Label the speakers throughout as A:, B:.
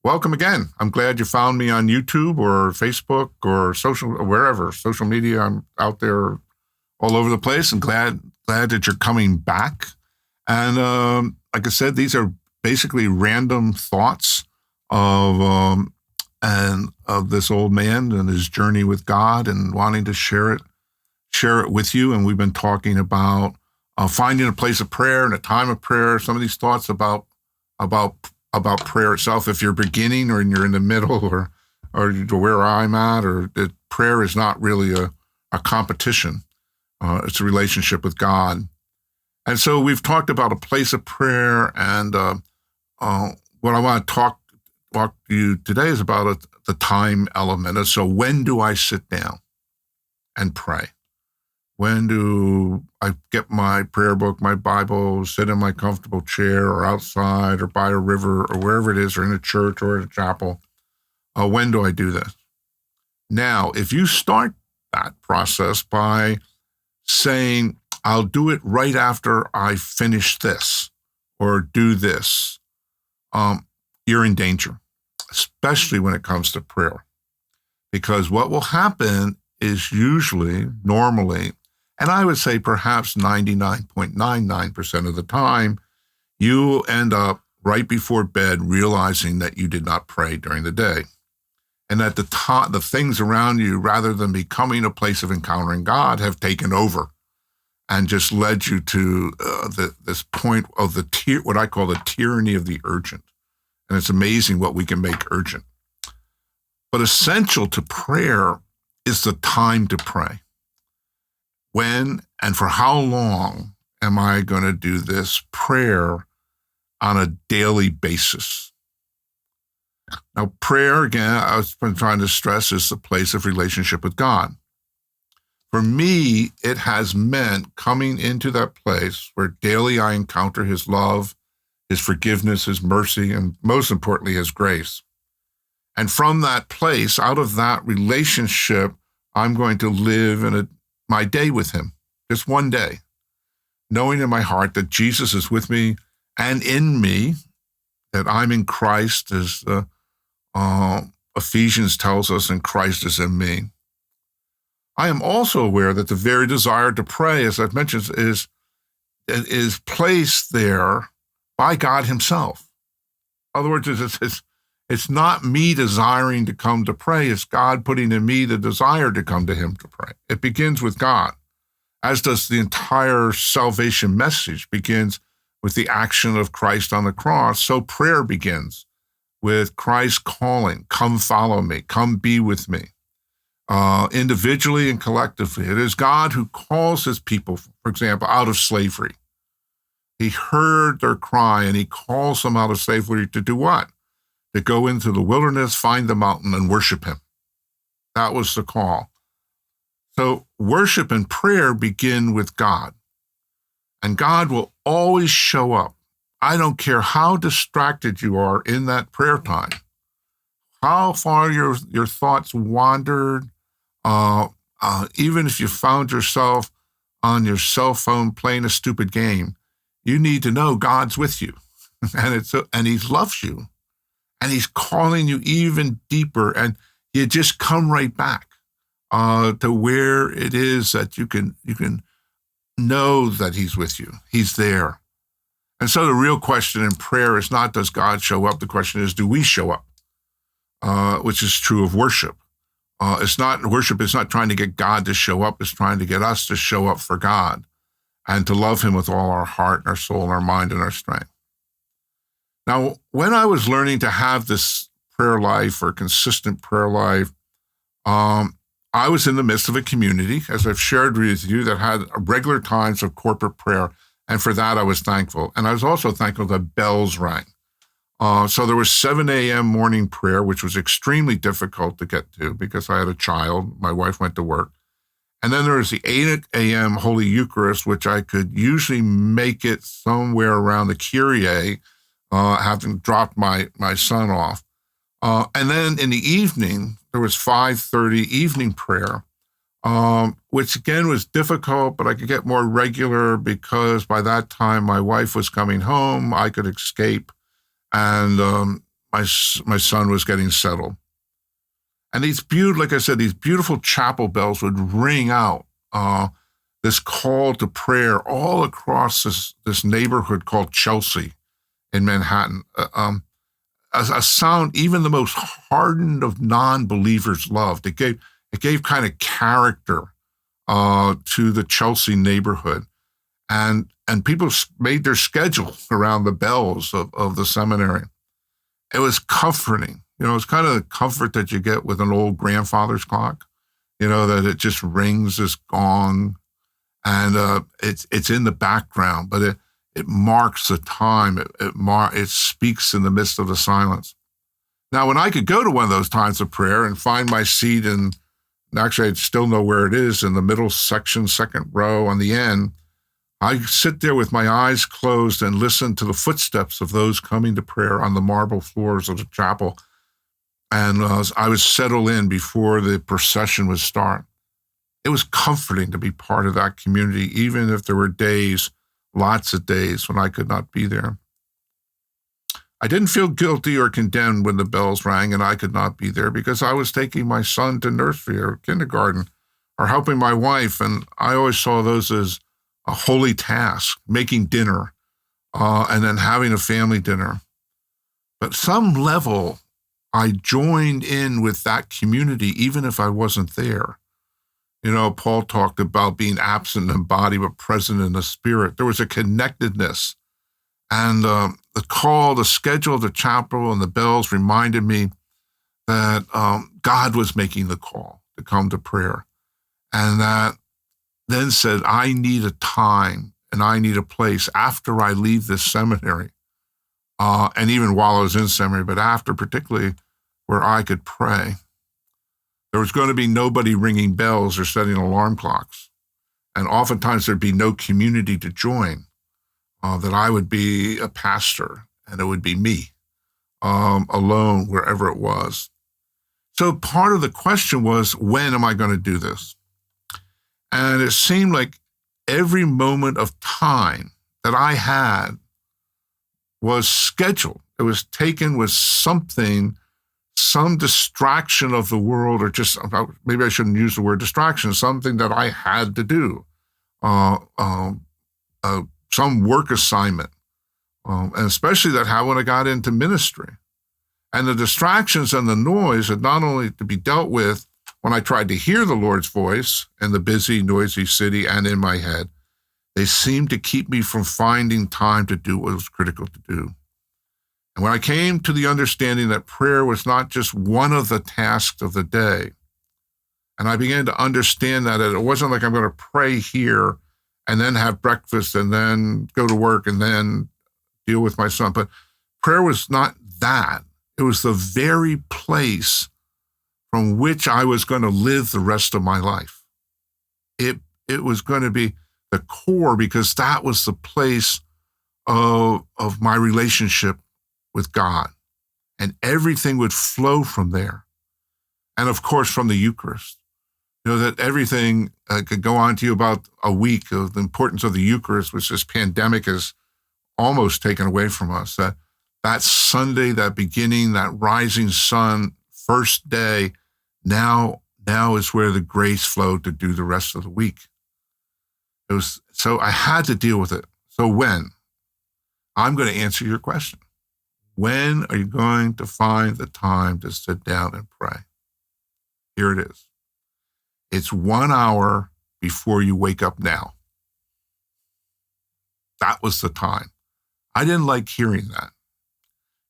A: welcome again. I'm glad you found me on YouTube or Facebook or wherever social media. I'm out there all over the place, and glad that you're coming back. And like I said, these are basically random thoughts of this old man and his journey with God, and wanting to share it with you. And we've been talking about finding a place of prayer and a time of prayer. Some of these thoughts about prayer itself, if you're beginning or you're in the middle, or where I'm at, or that prayer is not really a competition. It's a relationship with God. And so we've talked about a place of prayer, and what I want to talk to you today is about the time element. And so when do I sit down and pray? When do I get my prayer book, my Bible, sit in my comfortable chair, or outside, or by a river, or wherever it is, or in a church or in a chapel? When do I do this? Now, if you start that process by saying, I'll do it right after I finish this or do this, you're in danger, especially when it comes to prayer. Because what will happen is normally, and I would say perhaps 99.99% of the time, you end up right before bed realizing that you did not pray during the day. And that the things around you, rather than becoming a place of encountering God, have taken over and just led you to this point of what I call the tyranny of the urgent. And it's amazing what we can make urgent. But essential to prayer is the time to pray. When and for how long am I going to do this prayer on a daily basis? Now, prayer, again, I've been trying to stress, is the place of relationship with God. For me, it has meant coming into that place where daily I encounter his love, his forgiveness, his mercy, and most importantly, his grace. And from that place, out of that relationship, I'm going to live my day with him, just one day, knowing in my heart that Jesus is with me and in me, that I'm in Christ, as Ephesians tells us, and Christ is in me. I am also aware that the very desire to pray, as I've mentioned, is placed there by God himself. In other words, it's not me desiring to come to pray. It's God putting in me the desire to come to him to pray. It begins with God, as does the entire salvation message begins with the action of Christ on the cross. So prayer begins with Christ calling, come follow me, come be with me, individually and collectively. It is God who calls his people, for example, out of slavery. He heard their cry, and he calls them out of slavery to do what? To go into the wilderness, find the mountain, and worship him. That was the call. So worship and prayer begin with God. And God will always show up. I don't care how distracted you are in that prayer time, how far your thoughts wandered, even if you found yourself on your cell phone playing a stupid game, you need to know God's with you, and he loves you, and he's calling you even deeper, and you just come right back to where it is that you can know that he's with you. He's there. And so the real question in prayer is not, does God show up? The question is, do we show up? Which is true of worship. Worship is not trying to get God to show up. It's trying to get us to show up for God and to love him with all our heart and our soul and our mind and our strength. Now, when I was learning to have this prayer life, or consistent prayer life, I was in the midst of a community, as I've shared with you, that had regular times of corporate prayer. And for that, I was thankful. And I was also thankful that bells rang. So there was 7 a.m. morning prayer, which was extremely difficult to get to because I had a child. My wife went to work. And then there was the 8 a.m. Holy Eucharist, which I could usually make it somewhere around the Kyrie, having dropped my son off. And then in the evening, there was 5:30 evening prayer, which again was difficult, but I could get more regular because by that time my wife was coming home. I could escape, and my son was getting settled. And like I said, these beautiful chapel bells would ring out this call to prayer all across this neighborhood called Chelsea in Manhattan. A sound even the most hardened of non-believers loved. It gave kind of character to the Chelsea neighborhood, and people made their schedule around the bells of the seminary. It was comforting. It's kind of the comfort that you get with an old grandfather's clock. That it just rings this gong, and it's in the background, but it marks the time. It speaks in the midst of the silence. Now, when I could go to one of those times of prayer and find my seat, and actually I'd still know where it is, in the middle section, second row on the end, I sit there with my eyes closed and listen to the footsteps of those coming to prayer on the marble floors of the chapel. And I would settle in before the procession would start. It was comforting to be part of that community, even if there were days, lots of days, when I could not be there. I didn't feel guilty or condemned when the bells rang and I could not be there, because I was taking my son to nursery or kindergarten or helping my wife, and I always saw those as a holy task, making dinner and then having a family dinner. But some level, I joined in with that community, even if I wasn't there. Paul talked about being absent in body, but present in the spirit. There was a connectedness. And the call, the schedule of the chapel and the bells reminded me that God was making the call to come to prayer. And that then said, I need a time and I need a place after I leave this seminary. And even while I was in seminary, but after, particularly, where I could pray. There was going to be nobody ringing bells or setting alarm clocks. And oftentimes there'd be no community to join, that I would be a pastor and it would be me alone wherever it was. So part of the question was, when am I going to do this? And it seemed like every moment of time that I had was scheduled. It was taken with something, some distraction of the world, or just, maybe I shouldn't use the word distraction, something that I had to do, some work assignment, and especially that happened when I got into ministry. And the distractions and the noise had not only to be dealt with when I tried to hear the Lord's voice in the busy, noisy city and in my head, they seemed to keep me from finding time to do what was critical to do. And when I came to the understanding that prayer was not just one of the tasks of the day, and I began to understand that it wasn't like I'm going to pray here and then have breakfast and then go to work and then deal with my son. But prayer was not that. It was the very place from which I was going to live the rest of my life. It was going to be the core, because that was the place of my relationship with God. And everything would flow from there. And of course, from the Eucharist. That everything could go on to you about a week of the importance of the Eucharist, which this pandemic has almost taken away from us. That Sunday, that beginning, that rising sun, first day, now is where the grace flowed to do the rest of the week. So I had to deal with it. So when? I'm going to answer your question. When are you going to find the time to sit down and pray? Here it is. It's 1 hour before you wake up now. That was the time. I didn't like hearing that,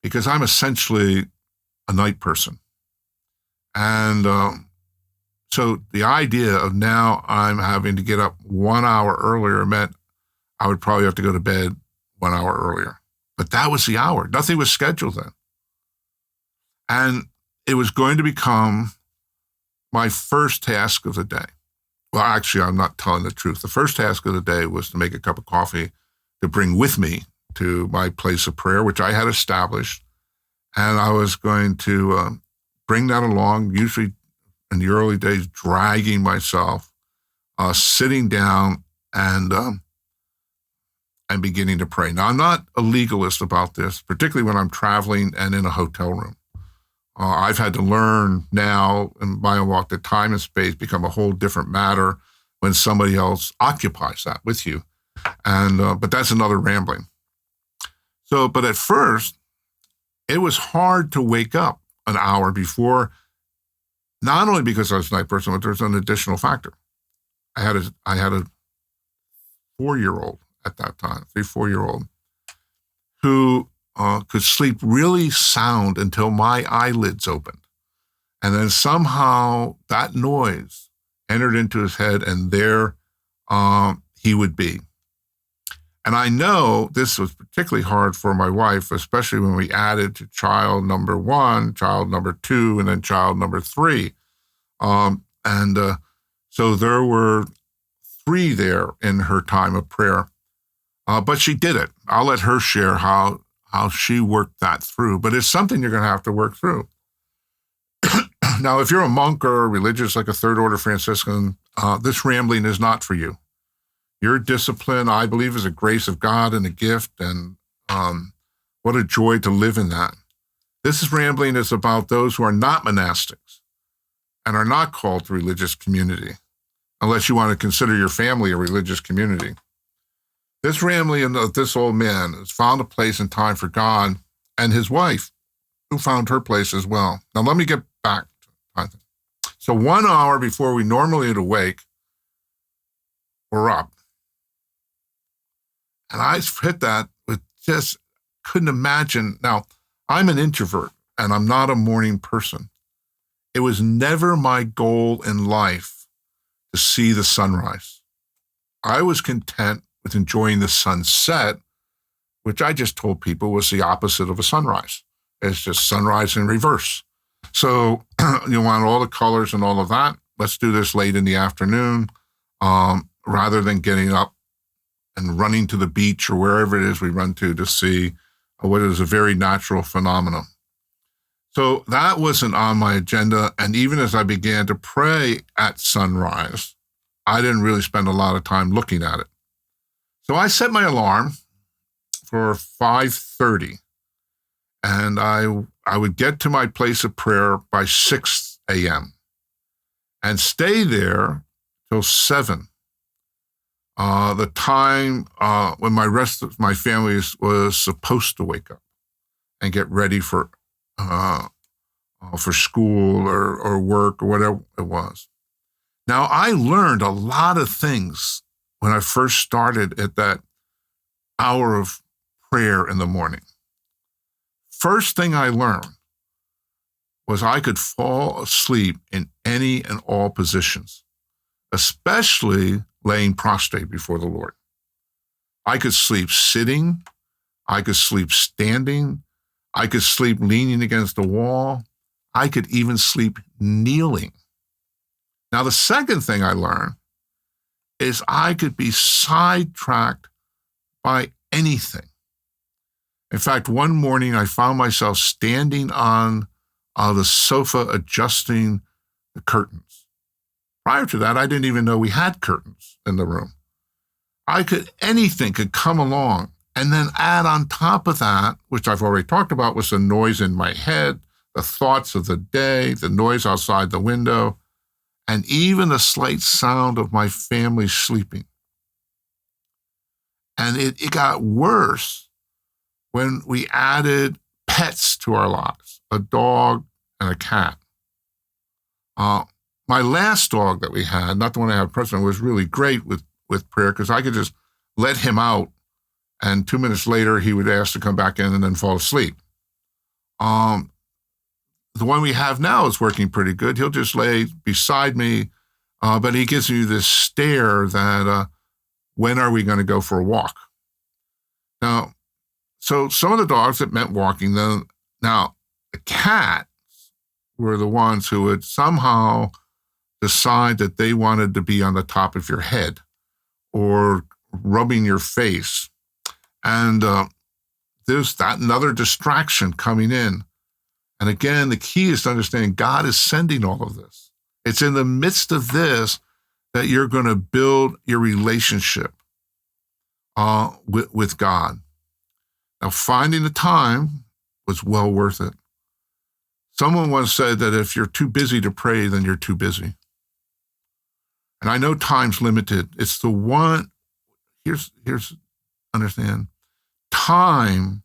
A: because I'm essentially a night person. And so the idea of now I'm having to get up 1 hour earlier meant I would probably have to go to bed 1 hour earlier. But that was the hour. Nothing was scheduled then. And it was going to become my first task of the day. Well, actually, I'm not telling the truth. The first task of the day was to make a cup of coffee to bring with me to my place of prayer, which I had established. And I was going to bring that along, usually in the early days, dragging myself, sitting down and and beginning to pray. Now, I'm not a legalist about this, particularly when I'm traveling and in a hotel room. I've had to learn now in my own walk that time and space become a whole different matter when somebody else occupies that with you. And but that's another rambling. So, but at first, it was hard to wake up an hour before, not only because I was a night person, but there's an additional factor. I had a 4-year-old at that time, 4-year-old, who could sleep really sound until my eyelids opened. And then somehow that noise entered into his head, and there he would be. And I know this was particularly hard for my wife, especially when we added to child number 1, child number 2, and then child number 3. So there were 3 there in her time of prayer. But she did it. I'll let her share how she worked that through. But it's something you're going to have to work through. Now, if you're a monk or a religious like a Third Order Franciscan, this rambling is not for you. Your discipline, I believe, is a grace of God and a gift, and what a joy to live in that. This rambling is about those who are not monastics and are not called to religious community, unless you want to consider your family a religious community. This rambling of this old man has found a place and time for God, and his wife, who found her place as well. Now, let me get back to time. So 1 hour before we normally would awake, we're up. And I hit that with just couldn't imagine. Now, I'm an introvert, and I'm not a morning person. It was never my goal in life to see the sunrise. I was content with enjoying the sunset, which I just told people was the opposite of a sunrise. It's just sunrise in reverse. So you want all the colors and all of that. Let's do this late in the afternoon rather than getting up and running to the beach or wherever it is we run to see what is a very natural phenomenon. So that wasn't on my agenda. And even as I began to pray at sunrise, I didn't really spend a lot of time looking at it. So I set my alarm for 5:30, and I would get to my place of prayer by 6 a.m. and stay there till 7. The time when my rest of my family was supposed to wake up and get ready for school or work or whatever it was. Now, I learned a lot of things when I first started at that hour of prayer in the morning. First thing I learned was I could fall asleep in any and all positions, especially laying prostrate before the Lord. I could sleep sitting. I could sleep standing. I could sleep leaning against the wall. I could even sleep kneeling. Now, the second thing I learned is I could be sidetracked by anything. In fact, one morning I found myself standing on the sofa adjusting the curtains. Prior to that, I didn't even know we had curtains in the room. Anything could come along, and then add on top of that, which I've already talked about, was the noise in my head, the thoughts of the day, the noise outside the window, and even the slight sound of my family sleeping. And it got worse when we added pets to our lives, a dog and a cat. My last dog that we had, not the one I have present, was really great with prayer because I could just let him out, and 2 minutes later he would ask to come back in and then fall asleep. The one we have now is working pretty good. He'll just lay beside me, but he gives me this stare that, when are we going to go for a walk? Now, so some of the dogs, it meant walking them. Now, the cats were the ones who would somehow decide that they wanted to be on the top of your head or rubbing your face. And there's that another distraction coming in. And again, the key is to understand God is sending all of this. It's in the midst of this that you're going to build your relationship. with God. Now, finding the time was well worth it. Someone once said that if you're too busy to pray, then you're too busy. And I know time's limited. It's the one, here's understand, time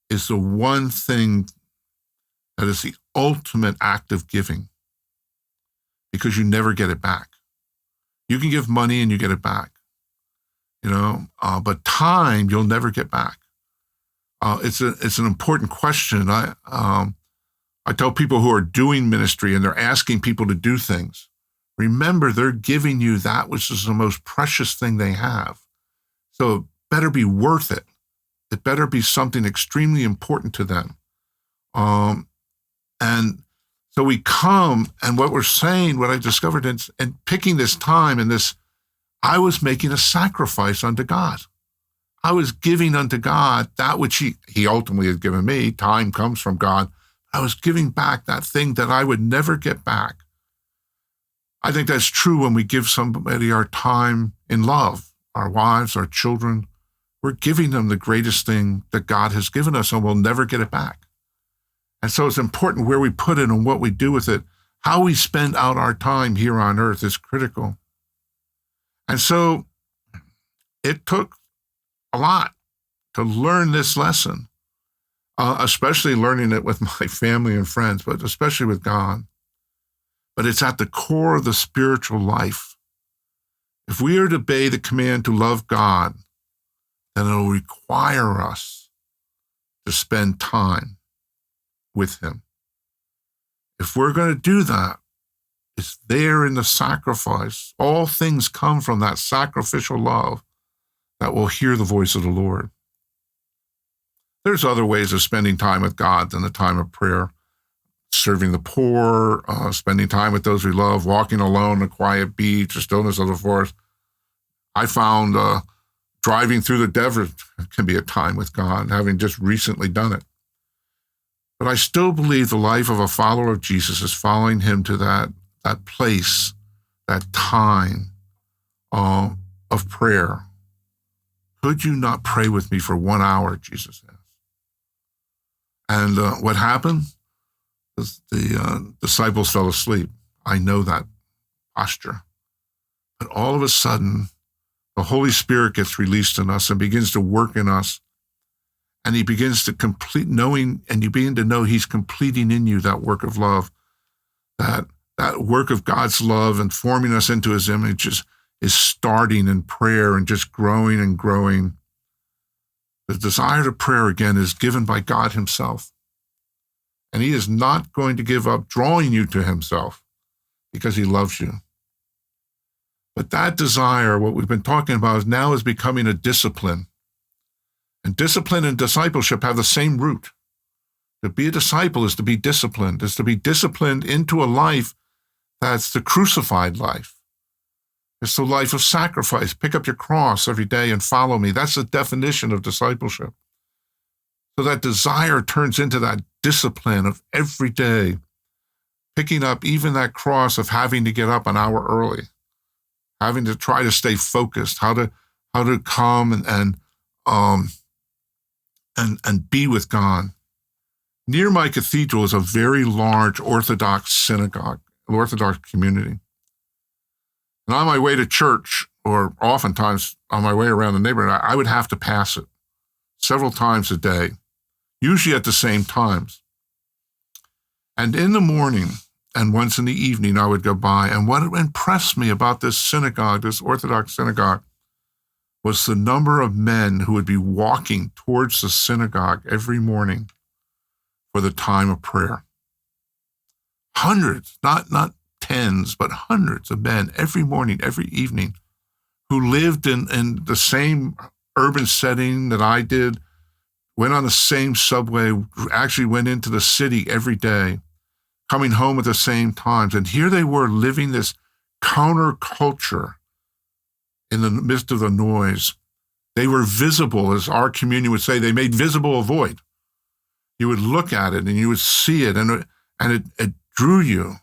A: is the one thing that is the ultimate act of giving, because you never get it back. You can give money and you get it back, but time you'll never get back. It's an important question. I tell people who are doing ministry and they're asking people to do things, remember they're giving you that which is the most precious thing they have. So it better be worth it. It better be something extremely important to them. And so we come, and what we're saying, what I discovered in picking this time and this, I was making a sacrifice unto God. I was giving unto God that which he ultimately has given me. Time comes from God. I was giving back that thing that I would never get back. I think that's true when we give somebody our time in love, our wives, our children. We're giving them the greatest thing that God has given us, and we'll never get it back. And so it's important where we put it and what we do with it. How we spend out our time here on earth is critical. And so it took a lot to learn this lesson, especially learning it with my family and friends, but especially with God. But it's at the core of the spiritual life. If we are to obey the command to love God, then it'll require us to spend time with him. If we're going to do that, it's there in the sacrifice. All things come from that sacrificial love that will hear the voice of the Lord. There's other ways of spending time with God than the time of prayer. Serving the poor, spending time with those we love, walking alone on a quiet beach, the stillness of the forest. I found driving through the desert can be a time with God, having just recently done it. But I still believe the life of a follower of Jesus is following him to that place, that time of prayer. Could you not pray with me for 1 hour, Jesus asked. And what happened? The disciples fell asleep. I know that posture. But all of a sudden, the Holy Spirit gets released in us and begins to work in us. And he begins to complete knowing, and you begin to know he's completing in you that work of love, that work of God's love and forming us into his image is starting in prayer and just growing and growing. The desire to prayer, again, is given by God himself. And he is not going to give up drawing you to himself because he loves you. But that desire, what we've been talking about, now is becoming a discipline. And discipline and discipleship have the same root. To be a disciple is to be disciplined, into a life that's the crucified life. It's the life of sacrifice. Pick up your cross every day and follow me. That's the definition of discipleship. So that desire turns into that discipline of every day, picking up even that cross of having to get up an hour early, having to try to stay focused, how to come and be with God. Near my cathedral is a very large Orthodox synagogue, an Orthodox community. And on my way to church, or oftentimes on my way around the neighborhood, I would have to pass it several times a day, usually at the same times. And in the morning and once in the evening, I would go by. And what impressed me about this synagogue, this Orthodox synagogue, was the number of men who would be walking towards the synagogue every morning for the time of prayer. Hundreds, not tens, but hundreds of men every morning, every evening, who lived in the same urban setting that I did, went on the same subway, actually went into the city every day, coming home at the same times. And here they were living this counterculture in the midst of the noise. They were visible, as our communion would say. They made visible a void. You would look at it and you would see it, and it drew you.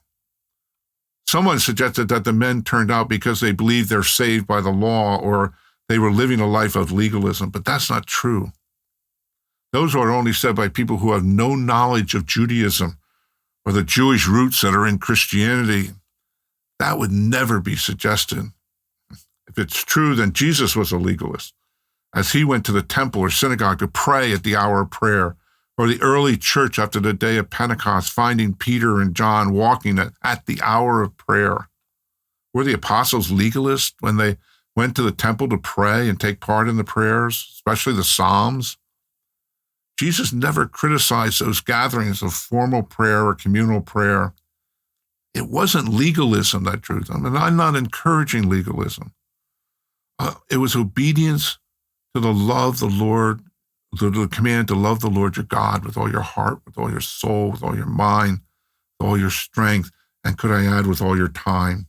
A: Someone suggested that the men turned out because they believe they're saved by the law, or they were living a life of legalism, but that's not true. Those are only said by people who have no knowledge of Judaism or the Jewish roots that are in Christianity. That would never be suggested. If it's true, then Jesus was a legalist, as he went to the temple or synagogue to pray at the hour of prayer, or the early church after the day of Pentecost, finding Peter and John walking at the hour of prayer. Were the apostles legalists when they went to the temple to pray and take part in the prayers, especially the Psalms? Jesus never criticized those gatherings of formal prayer or communal prayer. It wasn't legalism that drew them, and I'm not encouraging legalism. It was obedience to the love the Lord, the command to love the Lord your God with all your heart, with all your soul, with all your mind, with all your strength, and could I add, with all your time.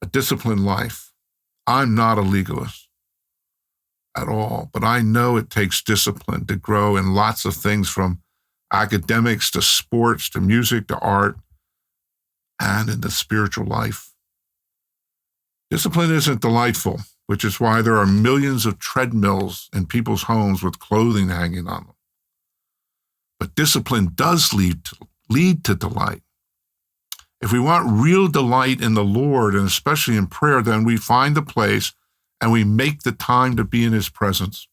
A: A disciplined life. I'm not a legalist at all, but I know it takes discipline to grow in lots of things, from academics to sports to music to art, and in the spiritual life. Discipline isn't delightful, which is why there are millions of treadmills in people's homes with clothing hanging on them. But discipline does lead to delight. If we want real delight in the Lord, and especially in prayer, then we find the place and we make the time to be in his presence.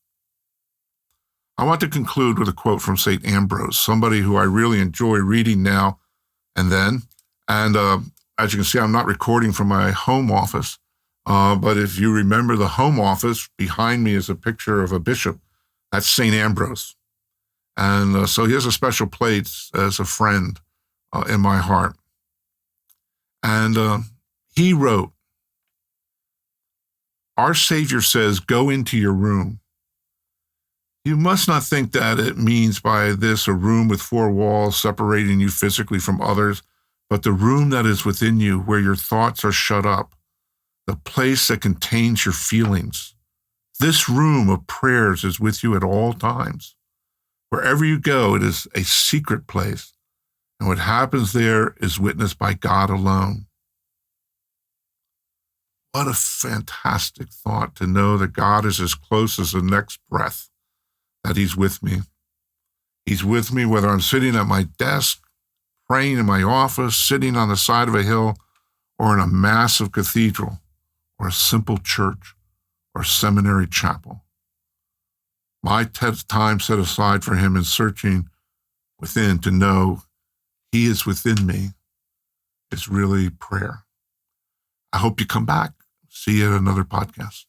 A: I want to conclude with a quote from St. Ambrose, somebody who I really enjoy reading now and then. And as you can see, I'm not recording from my home office. But if you remember the home office, behind me is a picture of a bishop. That's St. Ambrose. And so he has a special place as a friend in my heart. And he wrote, "Our Savior says, 'Go into your room.' You must not think that it means by this a room with four walls separating you physically from others, but the room that is within you where your thoughts are shut up, the place that contains your feelings. This room of prayers is with you at all times. Wherever you go, it is a secret place, and what happens there is witnessed by God alone." What a fantastic thought to know that God is as close as the next breath, that he's with me. He's with me whether I'm sitting at my desk, praying in my office, sitting on the side of a hill, or in a massive cathedral, or a simple church, or seminary chapel. My time set aside for him in searching within to know he is within me is really prayer. I hope you come back. See you at another podcast.